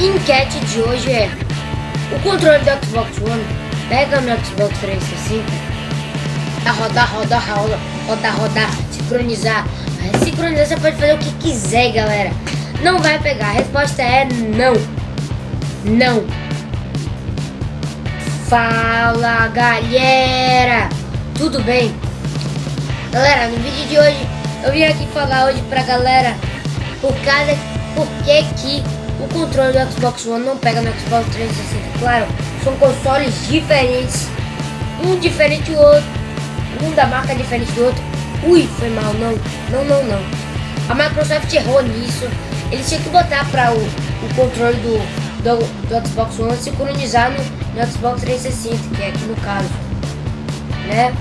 enquete de hoje é: o controle do Xbox One pega no Xbox 360? Rodar, sincronizar. Sincronizar você pode fazer o que quiser, galera. Não vai pegar. A resposta é não. Não. Fala, galera. Tudo bem? Galera, no vídeo de hoje eu vim aqui falar hoje pra galera por que o controle do Xbox One não pega no Xbox 360. Claro, são consoles diferentes, um diferente do outro, um da marca diferente do outro. Ui, foi mal, não. A Microsoft errou nisso. Eles tinham que botar para o controle do Xbox One sincronizar no Xbox 360, que é aqui no caso, né?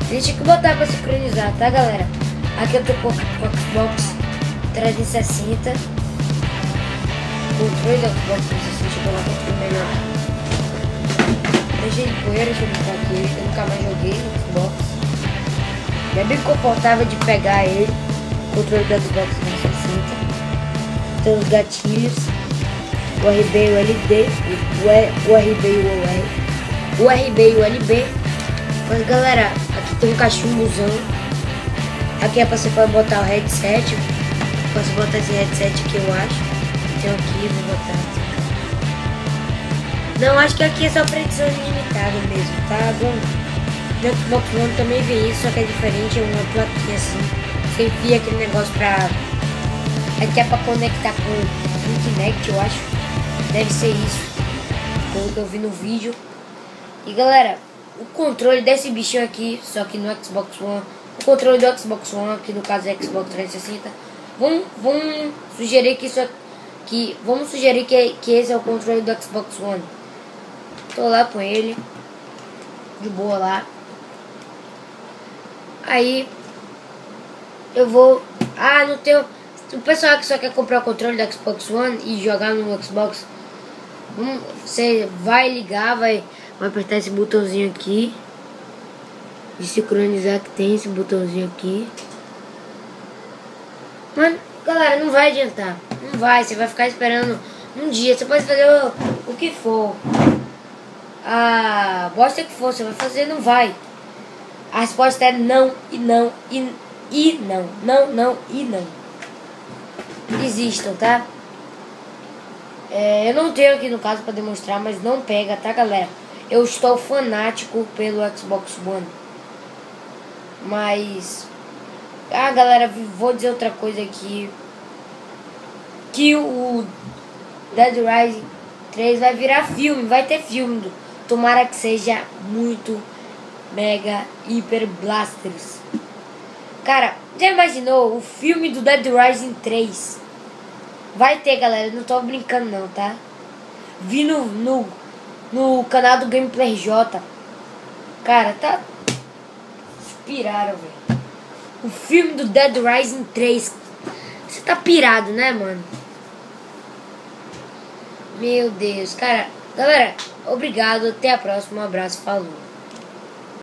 Eles tinham que botar para sincronizar, tá, galera? Aqui eu tô com o Xbox 360. Controle do Xbox 360, deixa eu colocar um controle melhor. Deixa de poeira, deixa eu botar aqui. Eu nunca mais joguei no Xbox. É bem confortável de pegar ele. Controle do Xbox 360. Tem os gatilhos, o RB e o LD, o RB e o OR, o RB e o LB. Mas galera, aqui tem um cachumbozão. Aqui é pra você pode botar o headset. Posso botar esse headset que eu acho. Tem aqui, vou botar. Não, acho que aqui é só pra edição limitada mesmo, tá bom? No Xbox One também vem isso, só que é diferente, é uma plaquinha assim. Você enfia aquele negócio pra... Aqui é pra conectar com o Kinect, eu acho. Deve ser isso, pelo que eu vi no vídeo. E galera, o controle desse bichinho aqui, só que no Xbox One, o controle do Xbox One, que no caso é Xbox 360, vamos sugerir que isso aqui, vamos sugerir que esse é o controle do Xbox One. Tô lá com ele, de boa lá. Aí eu vou... não tem... O pessoal que só quer comprar o controle do Xbox One e jogar no Xbox, você vai ligar, vai apertar esse botãozinho aqui de sincronizar, que tem esse botãozinho aqui. Mano, galera, não vai adiantar. Não vai, você vai ficar esperando um dia. Você pode fazer o que for, a bosta que for, você vai fazer, não vai. A resposta é não e não e não. Desistam, tá? Eu não tenho aqui no caso pra demonstrar, mas não pega, tá, galera? Eu estou fanático pelo Xbox One. Mas... galera, vou dizer outra coisa aqui. Que o Dead Rising 3 vai virar filme, vai ter filme. Tomara que seja muito mega hiper blasters. Cara, já imaginou o filme do Dead Rising 3? Vai ter, galera, não tô brincando não, tá? Vi no canal do Gameplay J. Cara, tá... Inspiraram, velho. O filme do Dead Rising 3. Você tá pirado, né, mano? Meu Deus, cara. Galera, obrigado. Até a próxima. Um abraço. Falou.